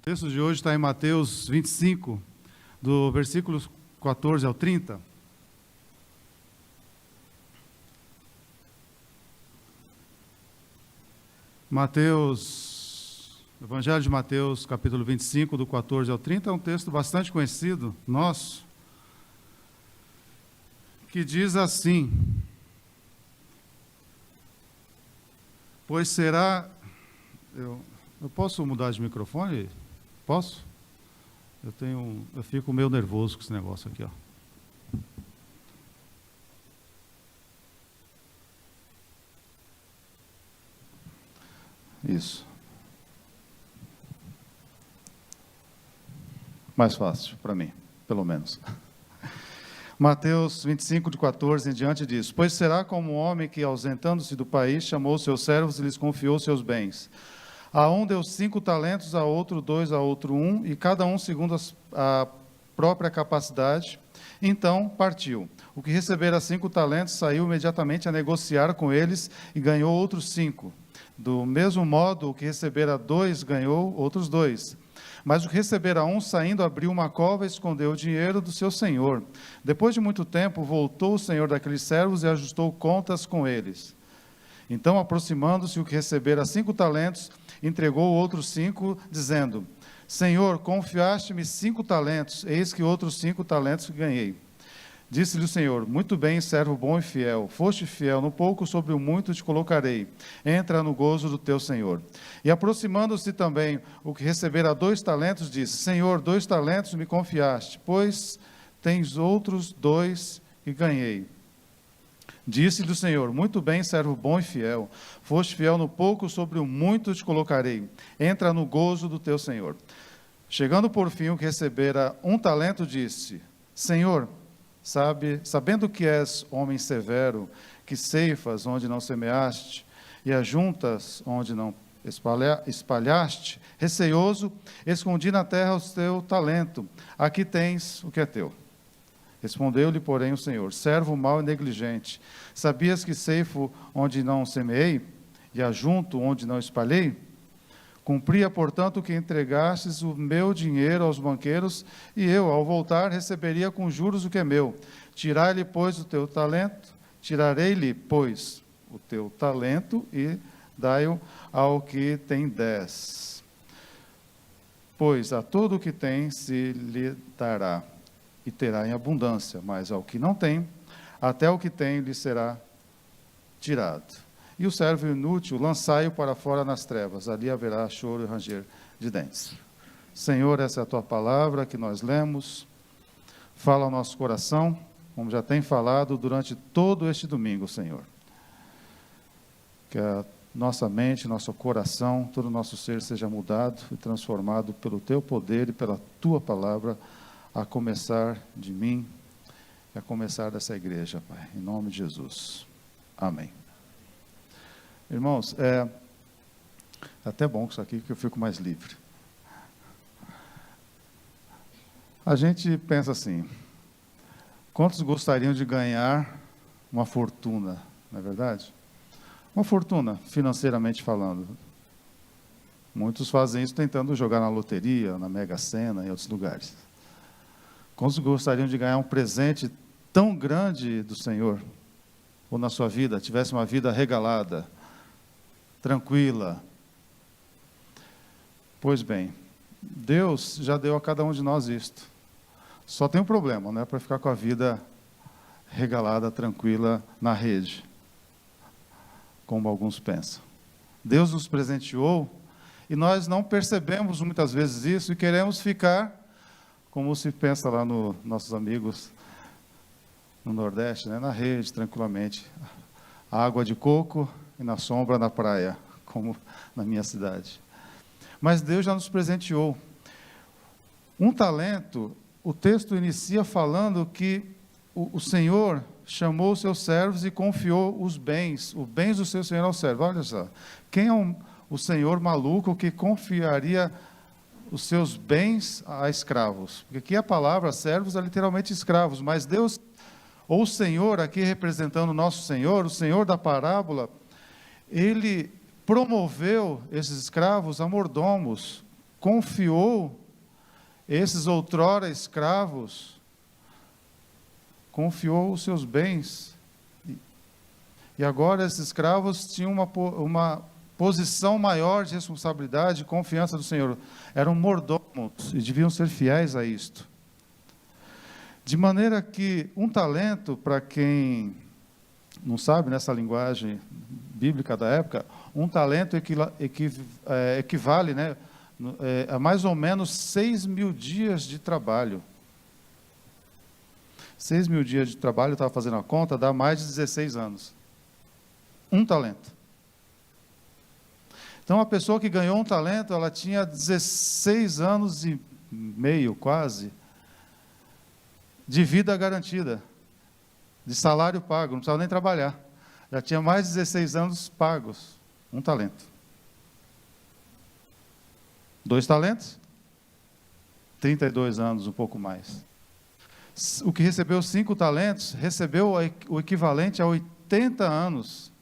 O texto de hoje está em Mateus 25, do versículo 14 ao 30. Evangelho de Mateus, capítulo 25, do 14 ao 30, é um texto bastante conhecido, nosso, que diz assim: pois será... Eu posso mudar de microfone? Posso? Eu fico meio nervoso com esse negócio aqui, ó. Isso. Mais fácil para mim, pelo menos. Mateus 25, de 14 em diante diz: pois será como um homem que, ausentando-se do país, chamou seus servos e lhes confiou seus bens. A um deu 5 talentos, a outro 2, a outro 1, e cada um segundo a própria capacidade. Então partiu. O que recebera 5 talentos saiu imediatamente a negociar com eles e ganhou outros 5. Do mesmo modo, o que recebera 2 ganhou outros 2. Mas o que recebera 1, saindo, abriu uma cova e escondeu o dinheiro do seu senhor. Depois de muito tempo, voltou o senhor daqueles servos e ajustou contas com eles. Então, aproximando-se, o que recebera 5 talentos, entregou outros 5, dizendo: Senhor, confiaste-me 5 talentos, eis que outros 5 talentos ganhei. Disse-lhe o Senhor: muito bem, servo bom e fiel, foste fiel no pouco, sobre o muito te colocarei, entra no gozo do teu Senhor. E aproximando-se também, o que recebera 2 talentos, disse: Senhor, 2 talentos me confiaste, pois tens outros 2 que ganhei. Disse-lhe o Senhor: muito bem, servo bom e fiel, foste fiel no pouco, sobre o muito te colocarei, entra no gozo do teu Senhor. Chegando por fim o que recebera 1 talento, disse: Senhor, sabendo que és homem severo, que ceifas onde não semeaste, e ajuntas onde não espalhaste, receoso, escondi na terra o teu talento, aqui tens o que é teu. Respondeu-lhe, porém, o Senhor: servo mau e negligente, sabias que ceifo onde não semeei, e ajunto onde não espalhei? Cumpria, portanto, que entregastes o meu dinheiro aos banqueiros, e eu, ao voltar, receberia com juros o que é meu. Tirai-lhe, pois, o teu talento, tirarei-lhe, pois, o teu talento, e dai-o ao que tem 10. Pois a todo o que tem se lhe dará, e terá em abundância, mas ao que não tem, até o que tem lhe será tirado. E o servo inútil, lançai-o para fora nas trevas, ali haverá choro e ranger de dentes. Senhor, essa é a tua palavra que nós lemos, fala ao nosso coração, como já tem falado durante todo este domingo, Senhor. Que a nossa mente, nosso coração, todo o nosso ser seja mudado e transformado pelo teu poder e pela tua palavra, a começar de mim e a começar dessa igreja, Pai, em nome de Jesus. Amém. Irmãos, é até bom isso aqui, que eu fico mais livre. A gente pensa assim: quantos gostariam de ganhar uma fortuna, não é verdade? Uma fortuna, financeiramente falando. Muitos fazem isso tentando jogar na loteria, na Mega Sena, em outros lugares. Quantos gostariam de ganhar um presente tão grande do Senhor, ou na sua vida, tivesse uma vida regalada, tranquila? Pois bem, Deus já deu a cada um de nós isto. Só tem um problema, não é para ficar com a vida regalada, tranquila, na rede, como alguns pensam. Deus nos presenteou e nós não percebemos muitas vezes isso e queremos ficar, como se pensa lá nos nossos amigos no Nordeste, né? Na rede, tranquilamente. Água de coco e na sombra na praia, como na minha cidade. Mas Deus já nos presenteou. 1 talento, o texto inicia falando que o Senhor chamou os seus servos e confiou os bens do seu Senhor ao servo. Olha só, quem é o Senhor maluco que confiaria os seus bens a escravos? Porque aqui a palavra servos é literalmente escravos, mas Deus, ou o Senhor, aqui representando o nosso Senhor, o Senhor da parábola, ele promoveu esses escravos a mordomos, confiou esses outrora escravos, confiou os seus bens. E agora esses escravos tinham uma posição maior de responsabilidade e confiança do Senhor. Eram mordomos e deviam ser fiéis a isto. De maneira que um talento, para quem não sabe nessa linguagem bíblica da época, um talento equivale, né, a mais ou menos 6.000 dias de trabalho. 6.000 dias de trabalho, eu estava fazendo a conta, dá mais de 16 anos. Um talento. Então, a pessoa que ganhou um talento, ela tinha 16 anos e meio, quase, de vida garantida, de salário pago, não precisava nem trabalhar. Já tinha mais de 16 anos pagos, um talento. 2 talentos, 32 anos, um pouco mais. O que recebeu 5 talentos, recebeu o equivalente a 80 anos.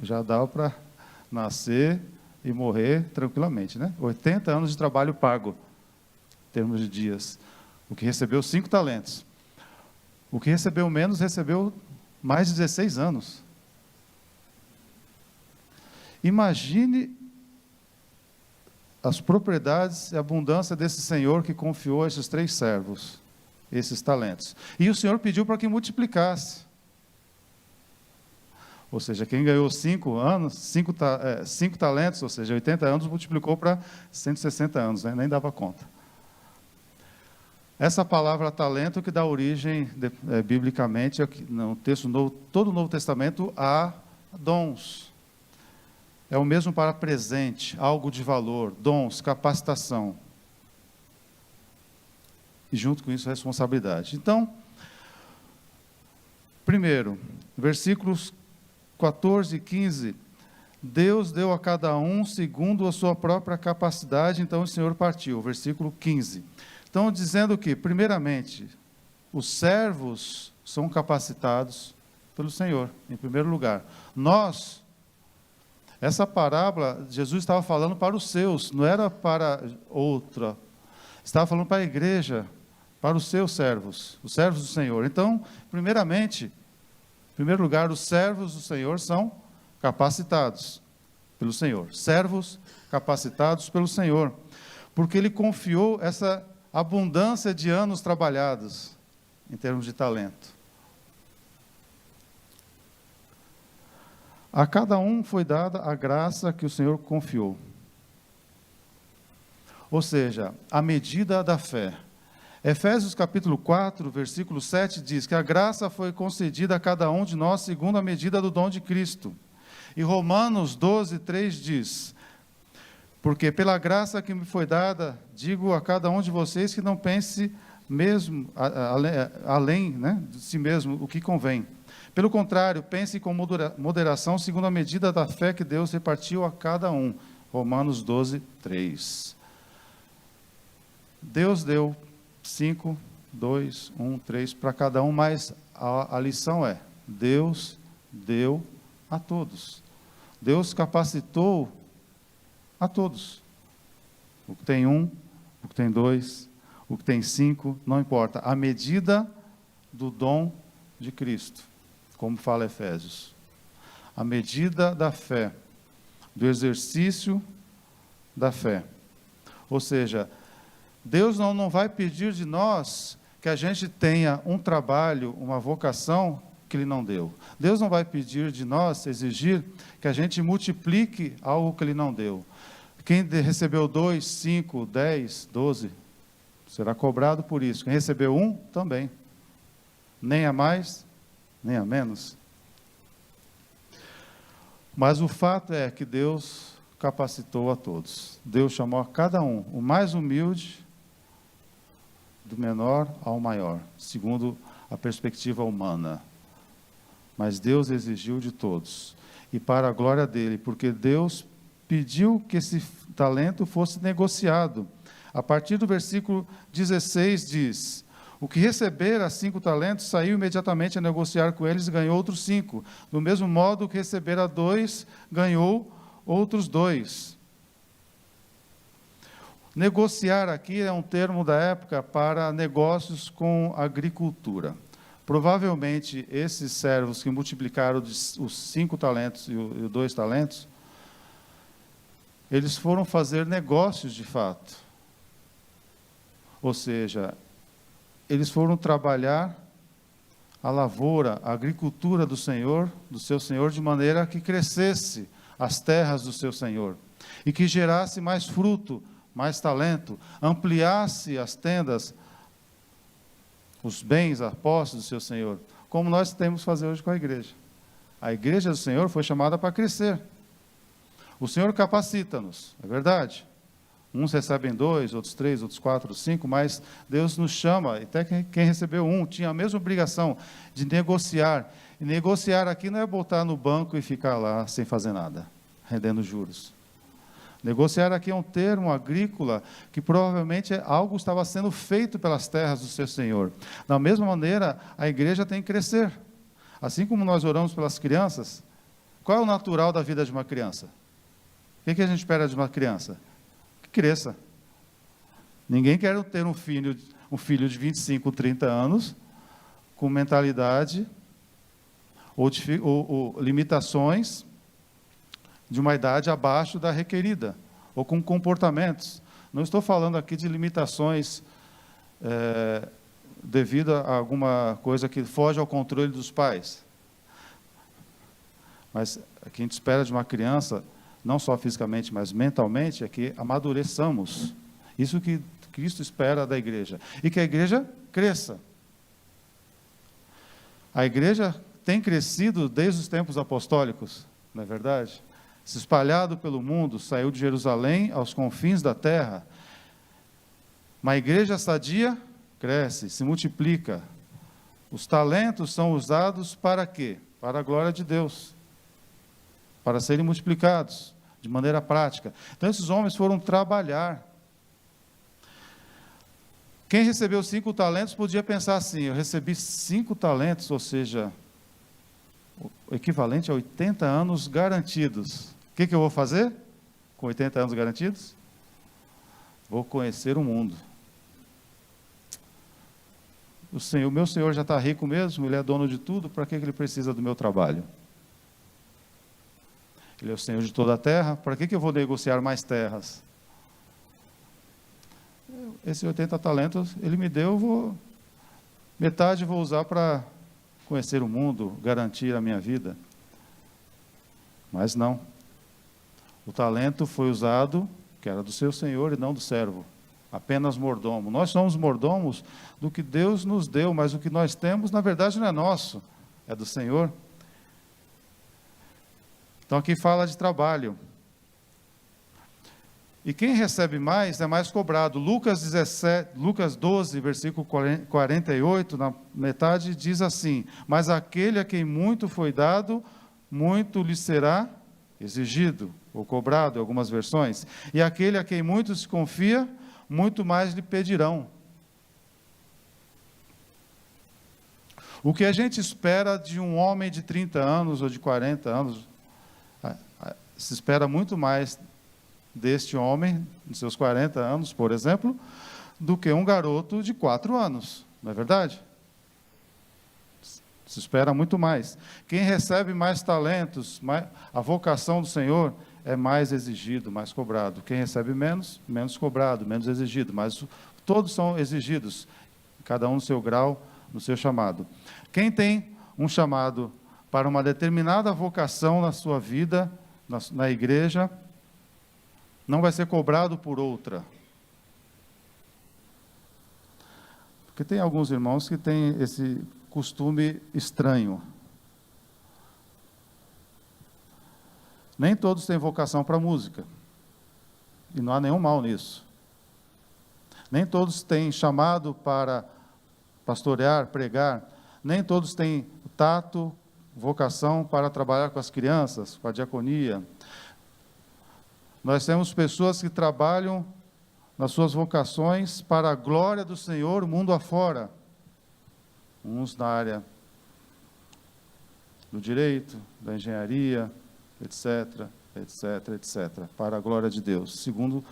Já dá para nascer e morrer tranquilamente, né? 80 anos de trabalho pago, em termos de dias. O que recebeu 5 talentos. O que recebeu menos, recebeu mais de 16 anos. Imagine as propriedades e a abundância desse Senhor que confiou a esses 3 servos, esses talentos. E o Senhor pediu para que multiplicasse. Ou seja, quem ganhou 5 talentos, ou seja, 80 anos, multiplicou para 160 anos, né? Nem dava conta. Essa palavra talento que dá origem, biblicamente, no texto novo, todo o Novo Testamento, a dons. É o mesmo para presente, algo de valor, dons, capacitação. E junto com isso, responsabilidade. Então, primeiro, versículos 14 e 15, Deus deu a cada um segundo a sua própria capacidade, então o Senhor partiu. Versículo 15. Então, dizendo que, primeiramente, os servos são capacitados pelo Senhor, em primeiro lugar. Essa parábola, Jesus estava falando para os seus, não era para outra. Estava falando para a igreja, para os seus servos, os servos do Senhor. Então, primeiramente, em primeiro lugar, os servos do Senhor são capacitados pelo Senhor. Servos capacitados pelo Senhor. Porque Ele confiou essa abundância de anos trabalhados, em termos de talento. A cada um foi dada a graça que o Senhor confiou. Ou seja, a medida da fé. Efésios capítulo 4, versículo 7 diz que a graça foi concedida a cada um de nós segundo a medida do dom de Cristo. E Romanos 12, 3 diz: porque pela graça que me foi dada, digo a cada um de vocês que não pense mesmo além, né, de si mesmo o que convém. Pelo contrário, pense com moderação segundo a medida da fé que Deus repartiu a cada um. Romanos 12, 3. Deus deu 5, 2, 1, 3 para cada um, mas a lição é: Deus deu a todos. Deus capacitou a todos. O que tem 1, o que tem 2, o que tem 5, não importa. A medida do dom de Cristo, como fala Efésios. A medida da fé, do exercício da fé. Ou seja, Deus não vai pedir de nós que a gente tenha um trabalho, uma vocação que Ele não deu. Deus não vai pedir de nós, exigir, que a gente multiplique algo que Ele não deu. Quem recebeu 2, 5, 10, 12, será cobrado por isso. Quem recebeu 1, também. Nem a mais, nem a menos. Mas o fato é que Deus capacitou a todos. Deus chamou a cada um, o mais humilde, do menor ao maior, segundo a perspectiva humana. Mas Deus exigiu de todos, e para a glória dele, porque Deus pediu que esse talento fosse negociado. A partir do versículo 16 diz: o que recebera 5 talentos saiu imediatamente a negociar com eles e ganhou outros 5. Do mesmo modo, o que recebera 2 ganhou outros 2. Negociar aqui é um termo da época para negócios com agricultura. Provavelmente, esses servos que multiplicaram os 5 talentos e os 2 talentos, eles foram fazer negócios de fato. Ou seja, eles foram trabalhar a lavoura, a agricultura do seu Senhor, de maneira que crescesse as terras do seu Senhor, e que gerasse mais fruto, mais talento, ampliasse as tendas, os bens, a posse do seu Senhor, como nós temos que fazer hoje com a igreja. A igreja do Senhor foi chamada para crescer. O Senhor capacita-nos, é verdade. Uns recebem 2, outros 3, outros 4, outros 5, mas Deus nos chama, até quem recebeu 1 tinha a mesma obrigação de negociar. E negociar aqui não é botar no banco e ficar lá sem fazer nada, rendendo juros. Negociar aqui é um termo agrícola que provavelmente algo estava sendo feito pelas terras do seu Senhor. Da mesma maneira, a igreja tem que crescer. Assim como nós oramos pelas crianças, qual é o natural da vida de uma criança? O que a gente espera de uma criança? Que cresça. Ninguém quer ter um filho de 25, 30 anos, com mentalidade ou limitações de uma idade abaixo da requerida, ou com comportamentos. Não estou falando aqui de limitações devido a alguma coisa que foge ao controle dos pais. Mas o que a gente espera de uma criança, não só fisicamente, mas mentalmente, é que amadureçamos. Isso que Cristo espera da igreja. E que a igreja cresça. A igreja tem crescido desde os tempos apostólicos, não é verdade? Se espalhado pelo mundo, saiu de Jerusalém aos confins da terra. Uma igreja sadia cresce, se multiplica. Os talentos são usados para quê? Para a glória de Deus. Para serem multiplicados de maneira prática. Então, esses homens foram trabalhar. Quem recebeu 5 talentos podia pensar assim: eu recebi 5 talentos, ou seja, o equivalente a 80 anos garantidos. O que eu vou fazer com 80 anos garantidos? Vou conhecer o mundo. O meu Senhor já está rico mesmo, Ele é dono de tudo, para que Ele precisa do meu trabalho? Ele é o Senhor de toda a terra, para que eu vou negociar mais terras? Esses 80 talentos Ele me deu, metade vou usar para conhecer o mundo, garantir a minha vida. Mas não. O talento foi usado, que era do seu Senhor e não do servo. Apenas mordomo. Nós somos mordomos do que Deus nos deu, mas o que nós temos, na verdade, não é nosso, é do Senhor. Então, aqui fala de trabalho. E quem recebe mais é mais cobrado. Lucas 12, versículo 48, na metade, diz assim: mas aquele a quem muito foi dado, muito lhe será exigido, ou cobrado, em algumas versões. E aquele a quem muito se confia, muito mais lhe pedirão. O que a gente espera de um homem de 30 anos ou de 40 anos, se espera muito mais deste homem, de seus 40 anos, por exemplo, do que um garoto de 4 anos, não é verdade? Se espera muito mais. Quem recebe mais talentos, a vocação do Senhor é mais exigido, mais cobrado. Quem recebe menos, menos cobrado, menos exigido. Mas todos são exigidos, cada um no seu grau, no seu chamado. Quem tem um chamado para uma determinada vocação na sua vida, na igreja, não vai ser cobrado por outra. Porque tem alguns irmãos que têm esse costume estranho. Nem todos têm vocação para música. E não há nenhum mal nisso. Nem todos têm chamado para pastorear, pregar. Nem todos têm tato, vocação para trabalhar com as crianças, com a diaconia. Nós temos pessoas que trabalham nas suas vocações para a glória do Senhor, mundo afora. Uns na área do direito, da engenharia, etc. etc, etc, para a glória de Deus, segundo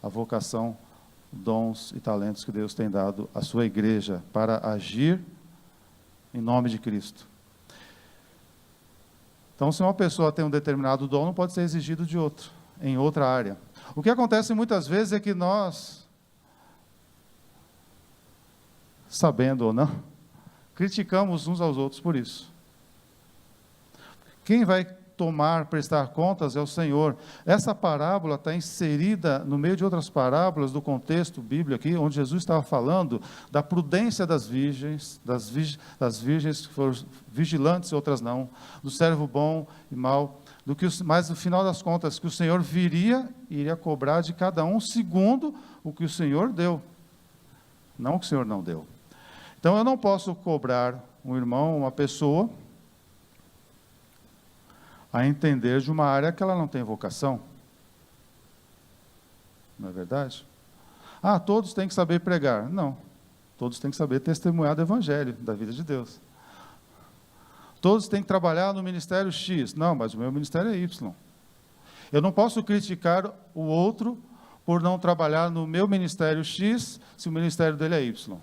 a vocação, dons e talentos que Deus tem dado à sua igreja para agir em nome de Cristo. Então, se uma pessoa tem um determinado dom, não pode ser exigido de outro, em outra área. O que acontece muitas vezes é que nós, sabendo ou não, criticamos uns aos outros por isso. Quem vai prestar contas é o Senhor. Essa parábola está inserida no meio de outras parábolas do contexto bíblico aqui, onde Jesus estava falando da prudência das virgens, das virgens que foram vigilantes e outras não, do servo bom e mau, mas no final das contas, que o Senhor viria e iria cobrar de cada um segundo o que o Senhor deu, não o que o Senhor não deu. Então eu não posso cobrar um irmão, uma pessoa, a entender de uma área que ela não tem vocação. Não é verdade? Ah, todos têm que saber pregar. Não. Todos têm que saber testemunhar do Evangelho, da vida de Deus. Todos têm que trabalhar no ministério X. Não, mas o meu ministério é Y. Eu não posso criticar o outro por não trabalhar no meu ministério X, se o ministério dele é Y.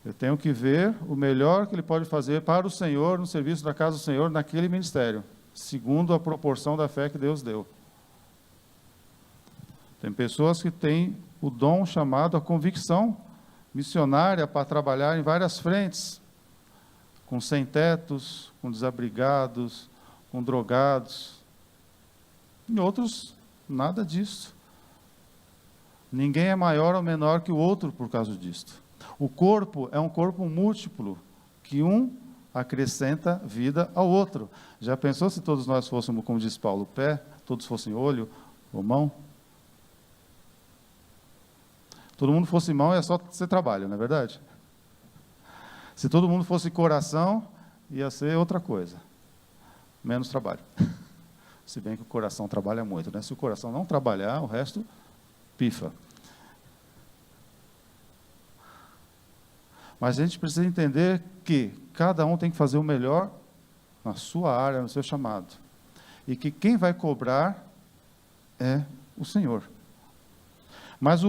Eu tenho que ver o melhor que ele pode fazer para o Senhor, no serviço da casa do Senhor, naquele ministério, segundo a proporção da fé que Deus deu. Tem pessoas que têm o dom chamado a convicção missionária para trabalhar em várias frentes, com sem-tetos, com desabrigados, com drogados. E outros, nada disso. Ninguém é maior ou menor que o outro por causa disto. O corpo é um corpo múltiplo, que um acrescenta vida ao outro. Já pensou se todos nós fôssemos, como diz Paulo, pé, todos fossem olho ou mão? Todo mundo fosse mão, é só ser trabalho, não é verdade? Se todo mundo fosse coração, ia ser outra coisa. Menos trabalho. Se bem que o coração trabalha muito, né? Se o coração não trabalhar, o resto pifa. Mas a gente precisa entender que cada um tem que fazer o melhor na sua área, no seu chamado. E que quem vai cobrar é o Senhor. Mas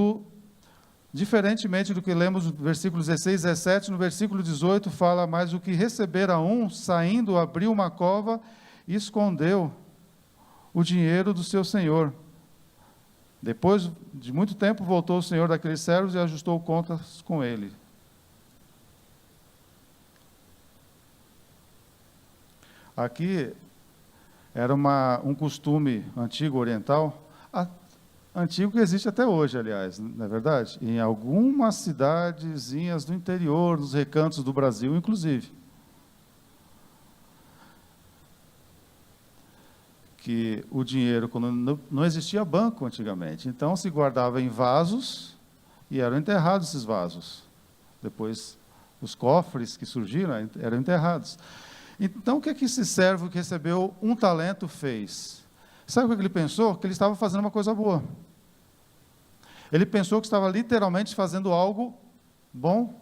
diferentemente do que lemos no versículo 16, 17, no versículo 18 fala, mas o que recebera um, saindo, abriu uma cova e escondeu o dinheiro do seu senhor. Depois de muito tempo voltou o senhor daqueles servos e ajustou contas com ele. Aqui era um costume antigo oriental, antigo que existe até hoje, aliás, não é verdade? Em algumas cidadezinhas do interior, nos recantos do Brasil, inclusive. Que o dinheiro, quando não existia banco antigamente, então se guardava em vasos e eram enterrados esses vasos. Depois, os cofres que surgiram eram enterrados. Então, o que é que esse servo que recebeu um talento fez? Sabe o que ele pensou? Que ele estava fazendo uma coisa boa. Ele pensou que estava literalmente fazendo algo bom.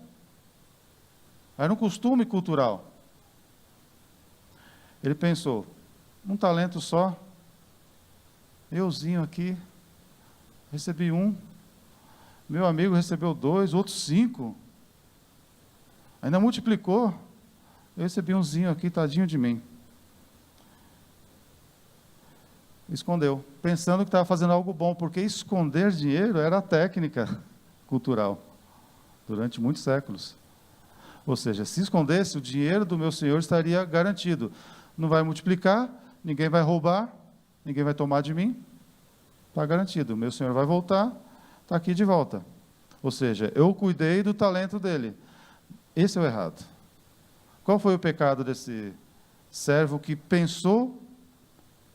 Era um costume cultural. Ele pensou, um talento só, euzinho aqui, recebi um, meu amigo recebeu 2, outros 5, ainda multiplicou. Eu recebi umzinho aqui, tadinho de mim. Escondeu, pensando que estava fazendo algo bom, porque esconder dinheiro era a técnica cultural, durante muitos séculos. Ou seja, se escondesse, o dinheiro do meu senhor estaria garantido. Não vai multiplicar, ninguém vai roubar, ninguém vai tomar de mim, está garantido. O meu senhor vai voltar, está aqui de volta. Ou seja, eu cuidei do talento dele. Esse é o errado. Qual foi o pecado desse servo que pensou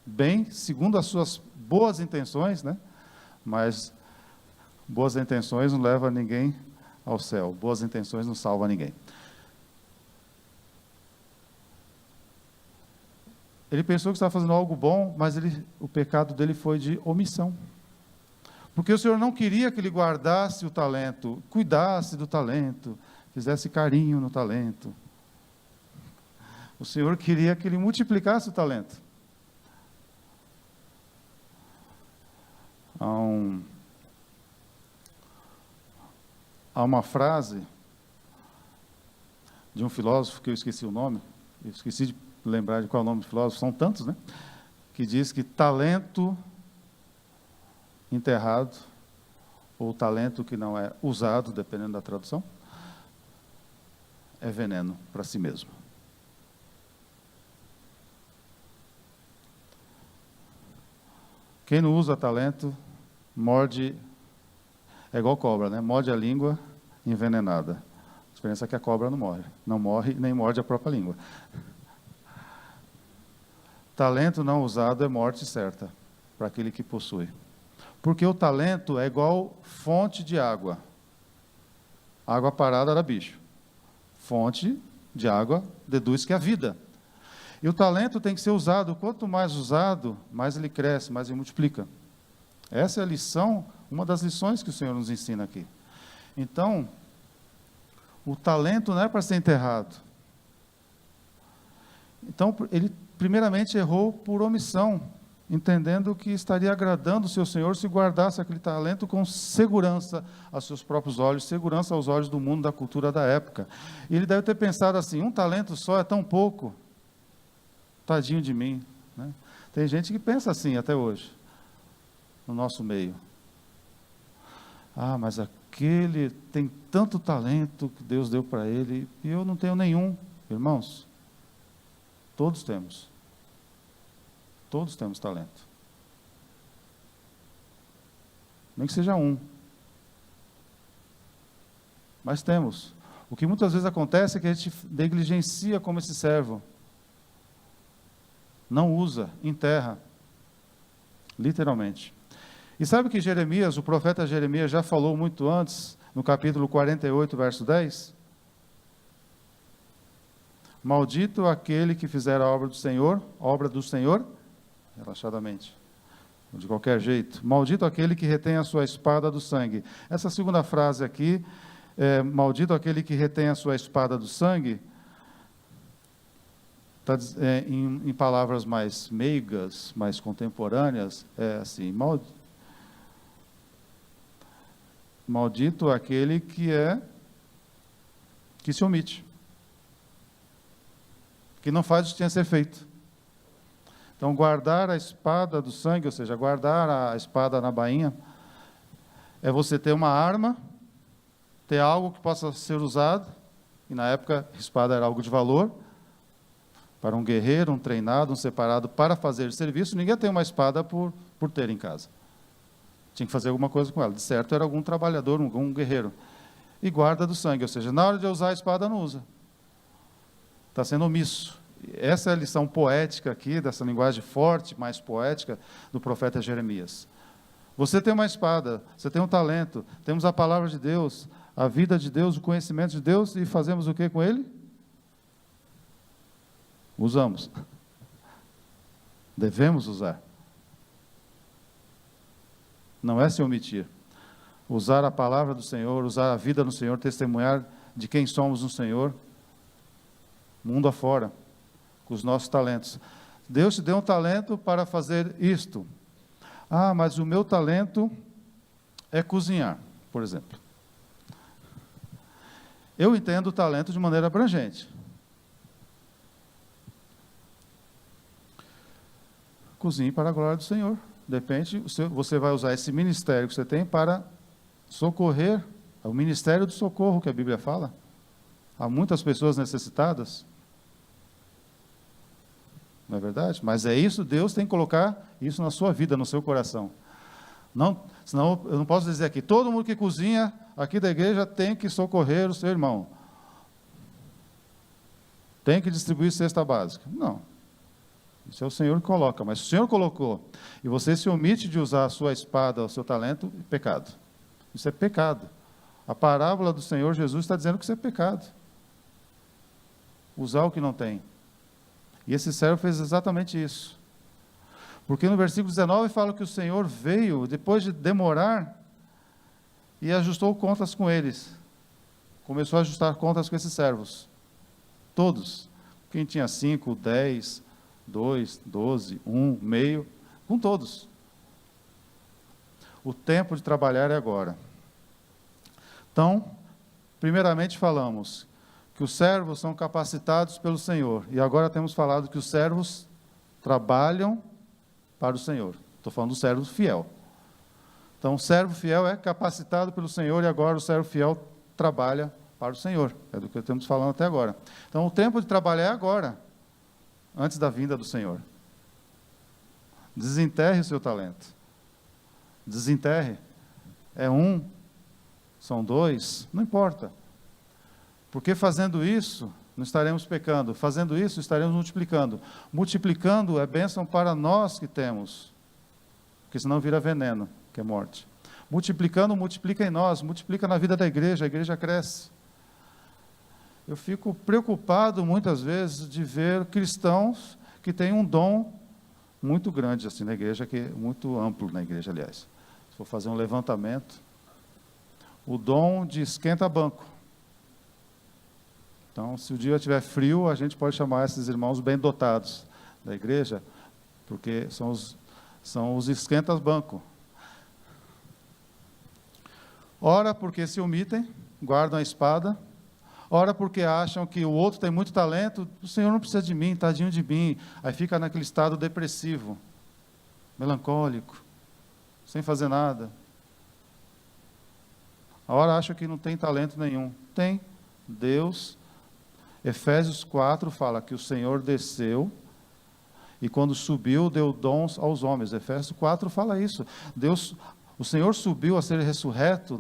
bem, segundo as suas boas intenções, né? Mas boas intenções não levam ninguém ao céu. Boas intenções não salvam ninguém. Ele pensou que estava fazendo algo bom, mas o pecado dele foi de omissão. Porque o Senhor não queria que ele guardasse o talento, cuidasse do talento, fizesse carinho no talento. O Senhor queria que ele multiplicasse o talento. Há uma frase de um filósofo, que eu esqueci o nome, eu esqueci de lembrar de qual é o nome do filósofo, são tantos, né? Que diz que talento enterrado, ou talento que não é usado, dependendo da tradução, é veneno para si mesmo. Quem não usa talento, morde, é igual cobra, né? Morde a língua envenenada. A diferença é que a cobra não morre nem morde a própria língua. Talento não usado é morte certa para aquele que possui. Porque o talento é igual fonte de água. Água parada era bicho. Fonte de água deduz que é a vida. E o talento tem que ser usado. Quanto mais usado, mais ele cresce, mais ele multiplica. Essa é a lição, uma das lições que o Senhor nos ensina aqui. Então, o talento não é para ser enterrado. Então, ele primeiramente errou por omissão, entendendo que estaria agradando o seu Senhor se guardasse aquele talento com segurança aos seus próprios olhos, segurança aos olhos do mundo, da cultura da época. E ele deve ter pensado assim, um talento só é tão pouco, tadinho de mim, né? Tem gente que pensa assim até hoje, no nosso meio. Ah, mas aquele tem tanto talento que Deus deu para ele, e eu não tenho nenhum. Irmãos, todos temos. Todos temos talento. Nem que seja um. Mas temos. O que muitas vezes acontece é que a gente negligencia como esse servo. Não usa, enterra. Literalmente. E sabe que Jeremias, o profeta Jeremias já falou muito antes, no capítulo 48, verso 10? Maldito aquele que fizer a obra do Senhor, relaxadamente, de qualquer jeito. Maldito aquele que retém a sua espada do sangue. Essa segunda frase aqui, maldito aquele que retém a sua espada do sangue, em palavras mais meigas, mais contemporâneas, é assim, maldito aquele que se omite, que não faz o que tinha que ser feito. Então, guardar a espada do sangue, ou seja, guardar a espada na bainha, é você ter uma arma, ter algo que possa ser usado, e na época a espada era algo de valor, para um guerreiro, um treinado, um separado para fazer serviço. Ninguém tem uma espada por ter em casa. Tinha que fazer alguma coisa com ela. De certo, era algum trabalhador, algum guerreiro. E guarda do sangue, ou seja, na hora de usar a espada, não usa. Está sendo omisso. Essa é a lição poética aqui, dessa linguagem forte, mais poética, do profeta Jeremias. Você tem uma espada, você tem um talento, temos a palavra de Deus, a vida de Deus, o conhecimento de Deus, e fazemos o que com ele? Usamos. Devemos usar. Não é se omitir. Usar a palavra do Senhor, usar a vida no Senhor, testemunhar de quem somos no Senhor, mundo afora, com os nossos talentos. Deus te deu um talento para fazer isto. Ah, mas o meu talento é cozinhar, por exemplo. Eu entendo o talento de maneira abrangente. Cozinhe para a glória do Senhor. De repente, você vai usar esse ministério que você tem para socorrer, é o ministério do socorro que a Bíblia fala. Há muitas pessoas necessitadas. Não é verdade? Mas é isso, Deus tem que colocar isso na sua vida, no seu coração. Não, senão eu não posso dizer aqui, todo mundo que cozinha aqui da igreja tem que socorrer o seu irmão. Tem que distribuir cesta básica. Não. Isso é o Senhor que coloca, mas se o Senhor colocou, e você se omite de usar a sua espada, o seu talento, é pecado. Isso é pecado. A parábola do Senhor Jesus está dizendo que isso é pecado. Usar o que não tem. E esse servo fez exatamente isso. Porque no versículo 19 fala que o Senhor veio, depois de demorar, e ajustou contas com eles. Começou a ajustar contas com esses servos. Todos. Quem tinha 5, 10, 2, 12, 1, meio, com todos. O tempo de trabalhar é agora. Então, primeiramente falamos que os servos são capacitados pelo Senhor. E agora temos falado que os servos trabalham para o Senhor. Estou falando do servo fiel. Então, o servo fiel é capacitado pelo Senhor e agora o servo fiel trabalha para o Senhor. É do que estamos falando até agora. Então, o tempo de trabalhar é agora, antes da vinda do Senhor. Desenterre o seu talento. Desenterre. É 1, são 2, não importa. Porque fazendo isso, não estaremos pecando. Fazendo isso, estaremos multiplicando. Multiplicando é bênção para nós que temos. Porque senão vira veneno, que é morte. Multiplicando, multiplica em nós, multiplica na vida da igreja, a igreja cresce. Eu fico preocupado muitas vezes de ver cristãos que têm um dom muito grande assim na igreja, que é muito amplo na igreja, aliás. Se for fazer um levantamento, o dom de esquenta-banco. Então, se o dia estiver frio, a gente pode chamar esses irmãos bem dotados da igreja, porque são os esquenta-banco. Ora, porque se omitem, guardam a espada. Ora, porque acham que o outro tem muito talento, o Senhor não precisa de mim, tadinho de mim. Aí fica naquele estado depressivo, melancólico, sem fazer nada. A hora acha que não tem talento nenhum. Tem. Deus, Efésios 4 fala que o Senhor desceu e quando subiu deu dons aos homens. Efésios 4 fala isso. O Senhor subiu a ser ressurreto,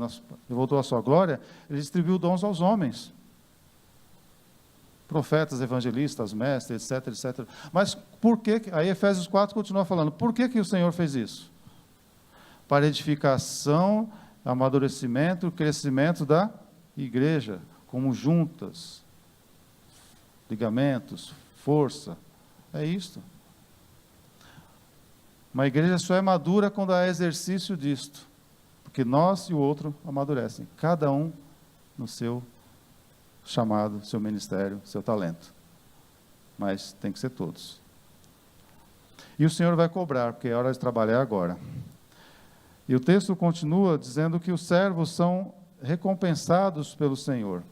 e voltou à sua glória, ele distribuiu dons aos homens. Profetas, evangelistas, mestres, etc, etc. Mas por que, aí Efésios 4 continua falando, por que o Senhor fez isso? Para edificação, amadurecimento, crescimento da igreja, como juntas, ligamentos, força, é isto. Uma igreja só é madura quando há exercício disto, porque nós e o outro amadurecem, cada um no seu chamado, seu ministério, seu talento, mas tem que ser todos. E o Senhor vai cobrar, porque é hora de trabalhar agora. E o texto continua dizendo que os servos são recompensados pelo Senhor.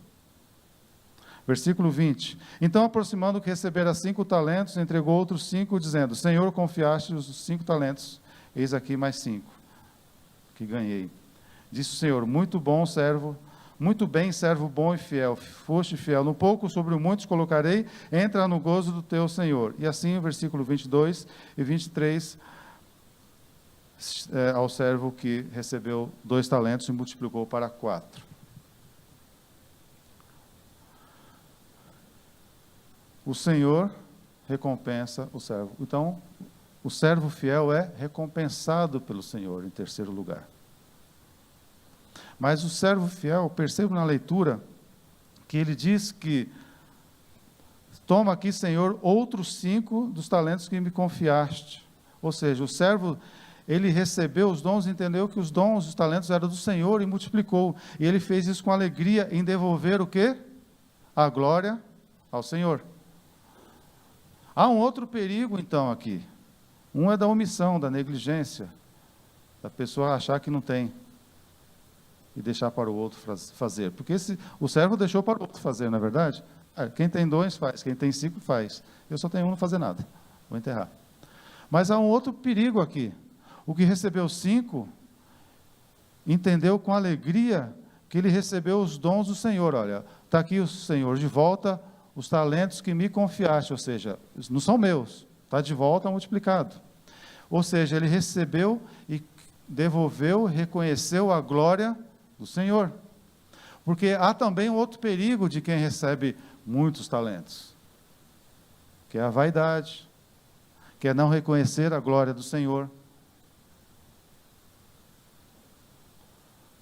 Versículo 20. Então, aproximando que recebera 5 talentos, entregou outros 5, dizendo, Senhor, confiaste os 5 talentos, eis aqui mais 5, que ganhei. Disse o Senhor, muito bom servo, muito bem, servo bom e fiel, foste fiel, no pouco sobre o muito te colocarei, entra no gozo do teu Senhor. E assim, versículo 22 e 23, ao servo que recebeu 2 talentos e multiplicou para 4. O Senhor recompensa o servo. Então, o servo fiel é recompensado pelo Senhor, em terceiro lugar. Mas o servo fiel, percebo na leitura, que ele diz que, toma aqui, Senhor, outros 5 dos talentos que me confiaste. Ou seja, o servo, ele recebeu os dons, entendeu que os dons, os talentos eram do Senhor e multiplicou. E ele fez isso com alegria em devolver o quê? A glória ao Senhor. Há um outro perigo, então, aqui. Um é da omissão, da negligência, da pessoa achar que não tem e deixar para o outro fazer. Porque o servo deixou para o outro fazer, não é verdade? Quem tem 2 faz, quem tem 5 faz. Eu só tenho 1, não fazer nada. Vou enterrar. Mas há um outro perigo aqui. O que recebeu 5, entendeu com alegria que ele recebeu os dons do Senhor. Olha, está aqui o Senhor de volta, os talentos que me confiaste, ou seja, não são meus, está de volta multiplicado. Ou seja, ele recebeu e devolveu, reconheceu a glória do Senhor. Porque há também um outro perigo de quem recebe muitos talentos, que é a vaidade, que é não reconhecer a glória do Senhor.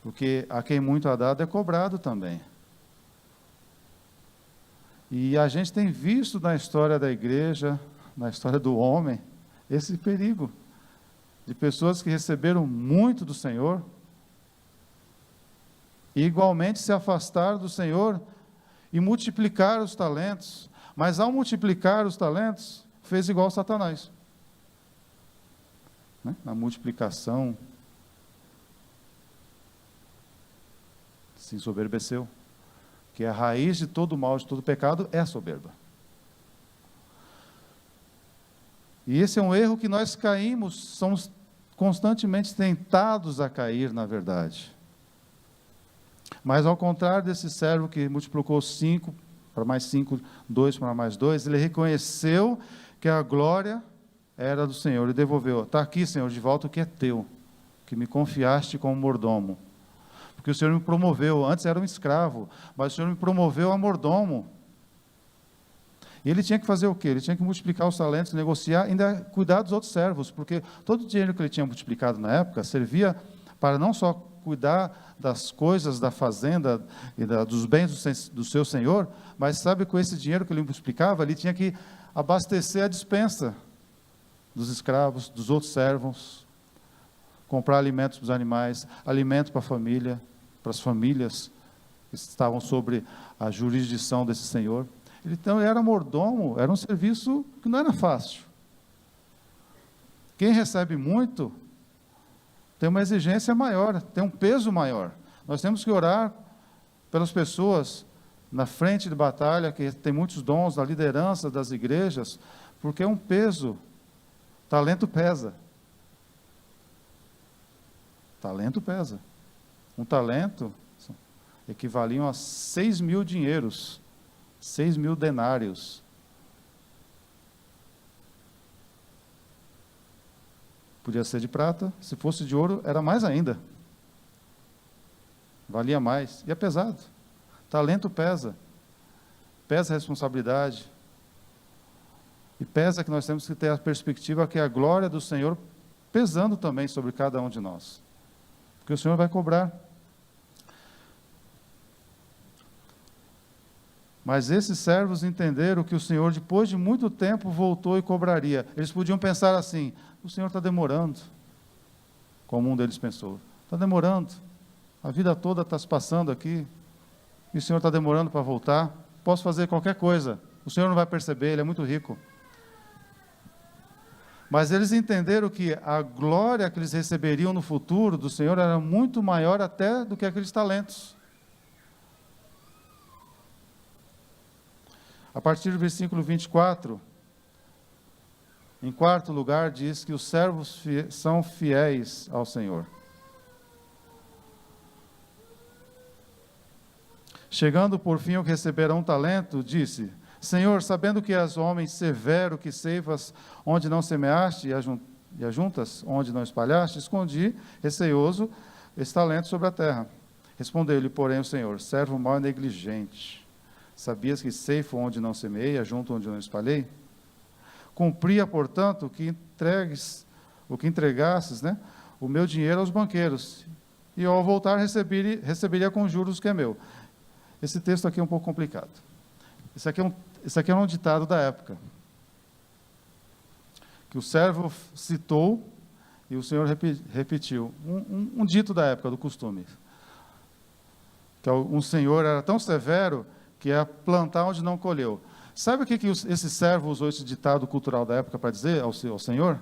Porque a quem muito há dado é cobrado também. E a gente tem visto na história da igreja, na história do homem, esse perigo de pessoas que receberam muito do Senhor e igualmente se afastaram do Senhor e multiplicaram os talentos, Mas ao multiplicar os talentos, fez igual Satanás. Né? Na multiplicação, se ensoberbeceu. Que a raiz de todo mal, de todo pecado, é a soberba. E esse é um erro que nós caímos, somos constantemente tentados a cair, na verdade. Mas ao contrário desse servo que multiplicou 5 para mais 5, 2 para mais 2, ele reconheceu que a glória era do Senhor e devolveu. Está aqui, Senhor, de volta o que é teu, que me confiaste como mordomo. Porque o Senhor me promoveu, antes era um escravo, mas o Senhor me promoveu a mordomo. E ele tinha que fazer o quê? Ele tinha que multiplicar os talentos, negociar, ainda cuidar dos outros servos, porque todo o dinheiro que ele tinha multiplicado na época servia para não só cuidar das coisas da fazenda e dos bens do seu senhor, mas sabe, com esse dinheiro que ele multiplicava, ele tinha que abastecer a despensa dos escravos, dos outros servos, comprar alimentos para os animais, alimento para a família, para as famílias que estavam sobre a jurisdição desse senhor. Então, ele era mordomo, era um serviço que não era fácil. Quem recebe muito tem uma exigência maior, tem um peso maior. Nós temos que orar pelas pessoas na frente de batalha, que tem muitos dons, na liderança das igrejas, porque é um peso. Talento pesa. Talento pesa. Um talento equivaliam a 6.000 dinheiros. 6.000 denários. Podia ser de prata, se fosse de ouro, era mais ainda. Valia mais. E é pesado. Talento pesa. Pesa a responsabilidade. E pesa que nós temos que ter a perspectiva que é a glória do Senhor pesando também sobre cada um de nós. Porque o Senhor vai cobrar. Mas esses servos entenderam que o Senhor, depois de muito tempo, voltou e cobraria. Eles podiam pensar assim: o Senhor está demorando, como um deles pensou. Está demorando, a vida toda está se passando aqui, e o Senhor está demorando para voltar. Posso fazer qualquer coisa, o Senhor não vai perceber, Ele é muito rico. Mas eles entenderam que a glória que eles receberiam no futuro do Senhor era muito maior até do que aqueles talentos. A partir do versículo 24, em quarto lugar, diz que os servos são fiéis ao Senhor. Chegando por fim ao que receberão um talento, disse: Senhor, sabendo que és homem severo, que ceifas onde não semeaste e ajuntas onde não espalhaste, escondi, receioso, esse talento sobre a terra. Respondeu-lhe, porém, o Senhor: servo mau e negligente. Sabias que ceifo onde não semeei, ajunto onde não espalhei? Cumpria, portanto, o que entregasses, né, o meu dinheiro aos banqueiros, e ao voltar receberia com juros o que é meu. Esse texto aqui é um pouco complicado. Isso aqui é um ditado da época, que o servo citou e o Senhor repetiu. Um dito da época, do costume. Que um senhor era tão severo que é plantar onde não colheu. Sabe o que esse servo usou esse ditado cultural da época para dizer ao Senhor?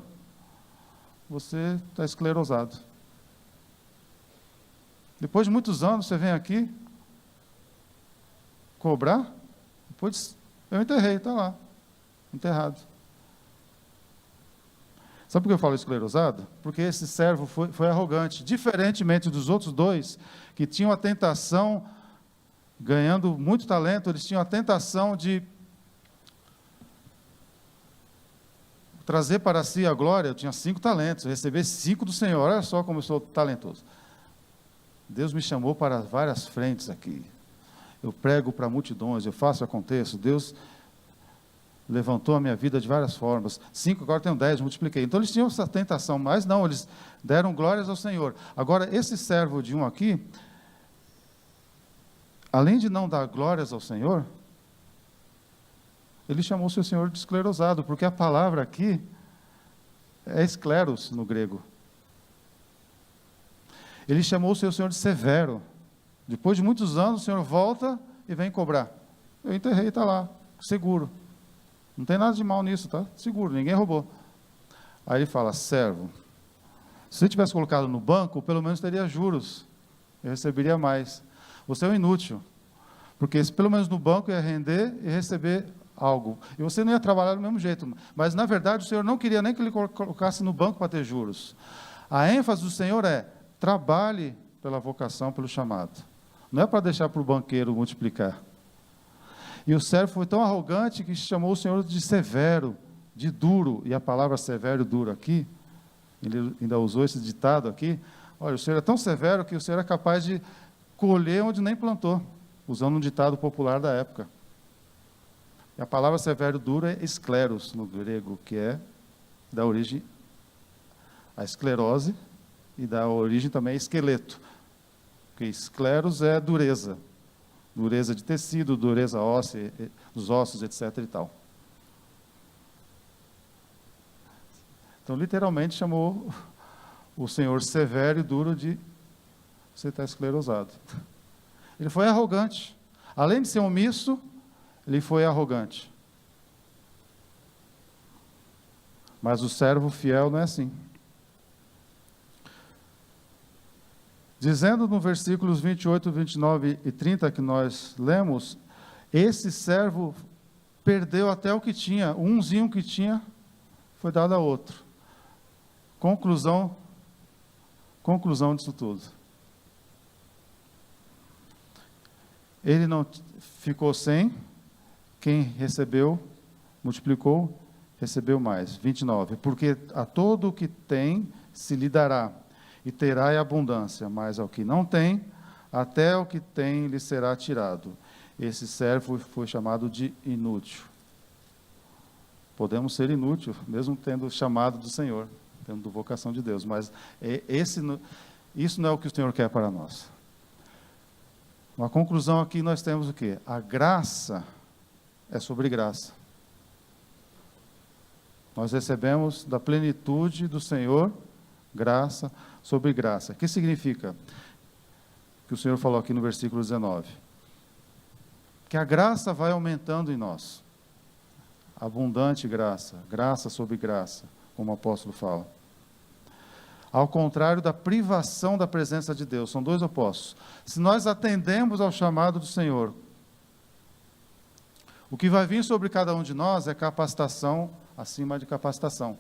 Você está esclerosado. Depois de muitos anos, você vem aqui cobrar? Depois, eu enterrei, está lá, enterrado. Sabe por que eu falo esclerosado? Porque esse servo foi arrogante, diferentemente dos outros dois, que tinham a tentação, ganhando muito talento, eles tinham a tentação de trazer para si a glória. Eu tinha 5 talentos, eu recebi 5 do Senhor, olha só como eu sou talentoso. Deus me chamou para várias frentes aqui. Eu prego para multidões, eu faço, aconteço. Deus levantou a minha vida de várias formas. 5, agora tenho 10, multipliquei. Então eles tinham essa tentação, mas não, eles deram glórias ao Senhor. Agora, esse servo de um aqui, além de não dar glórias ao Senhor, ele chamou seu Senhor de esclerosado, porque a palavra aqui é escleros no grego. Ele chamou o seu Senhor de severo. Depois de muitos anos, o Senhor volta e vem cobrar. Eu enterrei, está lá, seguro. Não tem nada de mal nisso, tá? Seguro, ninguém roubou. Aí ele fala, servo, se você tivesse colocado no banco, pelo menos teria juros, eu receberia mais. Você é um inútil, porque pelo menos no banco ia render e receber algo. E você não ia trabalhar do mesmo jeito. Mas, na verdade, o Senhor não queria nem que ele colocasse no banco para ter juros. A ênfase do Senhor é, trabalhe pela vocação, pelo chamado. Não é para deixar para o banqueiro multiplicar. E o servo foi tão arrogante que chamou o Senhor de severo, de duro. E a palavra severo e duro aqui, ele ainda usou esse ditado aqui. Olha, o Senhor é tão severo que o Senhor é capaz de colher onde nem plantou, usando um ditado popular da época. E a palavra severo e duro é escleros no grego, que é da origem a esclerose e da origem também esqueleto. Porque escleros é dureza. Dureza de tecido, dureza óssea, dos ossos, etc. e tal. Então, literalmente, chamou o Senhor severo e duro de você está esclerosado. Ele foi arrogante. Além de ser omisso, ele foi arrogante. Mas o servo fiel não é assim. Dizendo no versículos 28, 29 e 30 que nós lemos, esse servo perdeu até o que tinha, o unzinho que tinha foi dado a outro. Conclusão disso tudo. Ele não ficou sem, quem recebeu, multiplicou, recebeu mais. 29, porque a todo o que tem se lhe dará, e terá em abundância, mas ao que não tem, até o que tem lhe será tirado. Esse servo foi chamado de inútil. Podemos ser inútil, mesmo tendo chamado do Senhor, tendo vocação de Deus, mas isso não é o que o Senhor quer para nós. Uma conclusão aqui nós temos o quê? A graça é sobre graça. Nós recebemos da plenitude do Senhor, graça sobre graça. O que significa? Que o Senhor falou aqui no versículo 19. Que a graça vai aumentando em nós. Abundante graça, graça sobre graça, como o apóstolo fala. Ao contrário da privação da presença de Deus, são dois opostos. Se nós atendemos ao chamado do Senhor, o que vai vir sobre cada um de nós é capacitação acima de capacitação.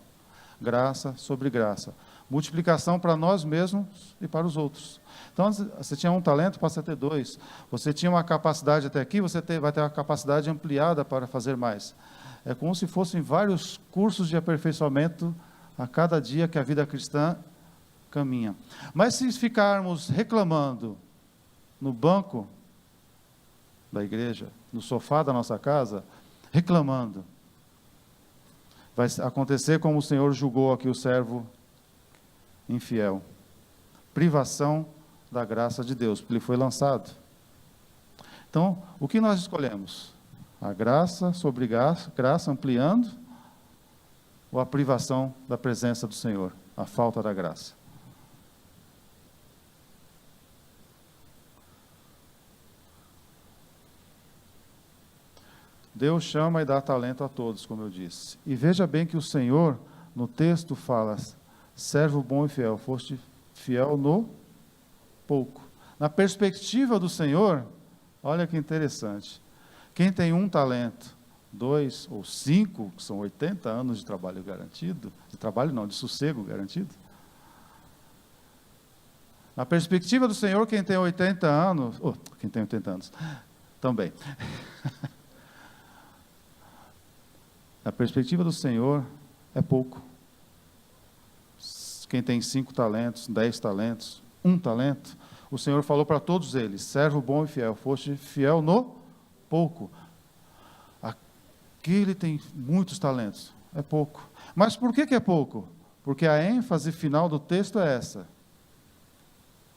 Graça sobre graça. Multiplicação para nós mesmos e para os outros. Então, você tinha um talento, passa a ter dois. Você tinha uma capacidade até aqui, vai ter uma capacidade ampliada para fazer mais. É como se fossem vários cursos de aperfeiçoamento a cada dia que a vida cristã caminha. Mas se ficarmos reclamando no banco da igreja, no sofá da nossa casa, reclamando, vai acontecer como o Senhor julgou aqui o servo infiel. Privação da graça de Deus, porque ele foi lançado. Então, o que nós escolhemos? A graça sobre graça ampliando, ou a privação da presença do Senhor, a falta da graça? Deus chama e dá talento a todos, como eu disse. E veja bem que o Senhor, no texto, fala, servo bom e fiel, foste fiel no pouco. Na perspectiva do Senhor, olha que interessante. Quem tem um talento, 2 ou 5, que são 80 anos de trabalho garantido, de sossego garantido. Na perspectiva do Senhor, quem tem 80 anos, quem tem 80 anos, também. Na perspectiva do Senhor, é pouco. Quem tem 5 talentos, 10 talentos, 1 talento, o Senhor falou para todos eles, servo bom e fiel, foste fiel no pouco. Aquele tem muitos talentos, é pouco. Mas por que é pouco? Porque a ênfase final do texto é essa.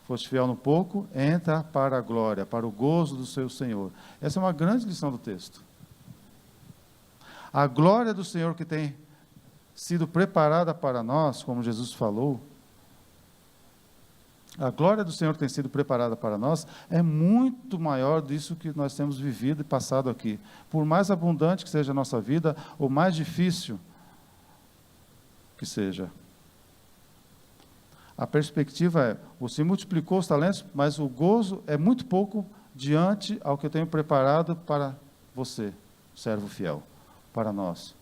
Foste fiel no pouco, entra para a glória, para o gozo do seu Senhor. Essa é uma grande lição do texto. A glória do Senhor que tem sido preparada para nós, como Jesus falou, A glória do Senhor que tem sido preparada para nós é muito maior disso que nós temos vivido e passado aqui. Por mais abundante que seja a nossa vida, ou mais difícil que seja. A perspectiva é, você multiplicou os talentos, mas o gozo é muito pouco diante ao que eu tenho preparado para você, servo fiel, para nós.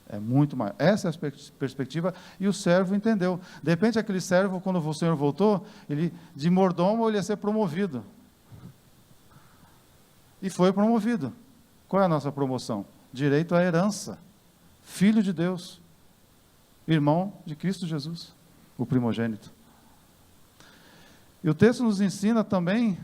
É muito maior. Essa é a perspectiva, e o servo entendeu. De repente, aquele servo, quando o Senhor voltou, ele, de mordomo, ele ia ser promovido. E foi promovido. Qual é a nossa promoção? Direito à herança. Filho de Deus. Irmão de Cristo Jesus, o primogênito. E o texto nos ensina também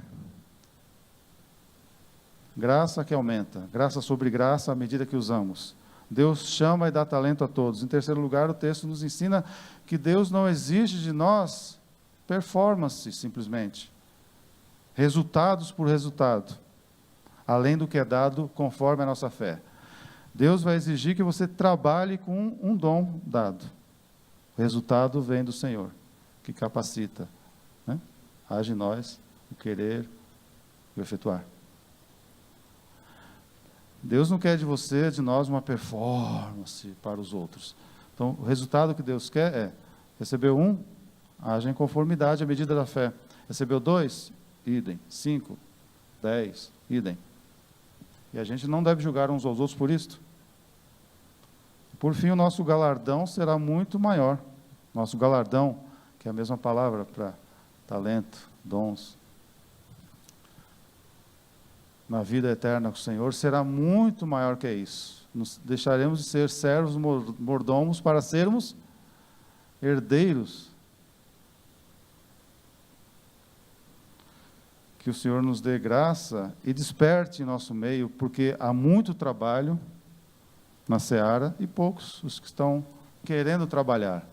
graça que aumenta. Graça sobre graça à medida que usamos. Deus chama e dá talento a todos. Em terceiro lugar, o texto nos ensina que Deus não exige de nós performance, simplesmente. Resultados por resultado. Além do que é dado conforme a nossa fé. Deus vai exigir que você trabalhe com um dom dado. O resultado vem do Senhor, que capacita. Né? Age em nós o querer e o efetuar. Deus não quer de você, de nós, uma performance para os outros. Então, o resultado que Deus quer é, recebeu 1, haja em conformidade à medida da fé. Recebeu 2, idem. 5, 10, idem. E a gente não deve julgar uns aos outros por isto. Por fim, o nosso galardão será muito maior. Nosso galardão, que é a mesma palavra para talento, dons, na vida eterna com o Senhor, será muito maior que isso. Nos deixaremos de ser servos mordomos para sermos herdeiros. Que o Senhor nos dê graça e desperte em nosso meio, porque há muito trabalho na seara e poucos os que estão querendo trabalhar.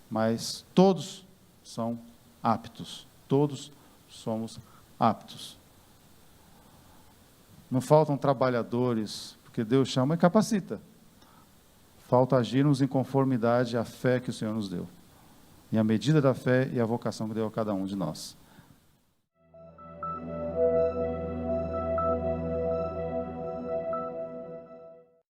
Mas todos são aptos. Todos somos aptos. Não faltam trabalhadores, porque Deus chama e capacita. Falta agirmos em conformidade à fé que o Senhor nos deu. E à medida da fé e a vocação que deu a cada um de nós.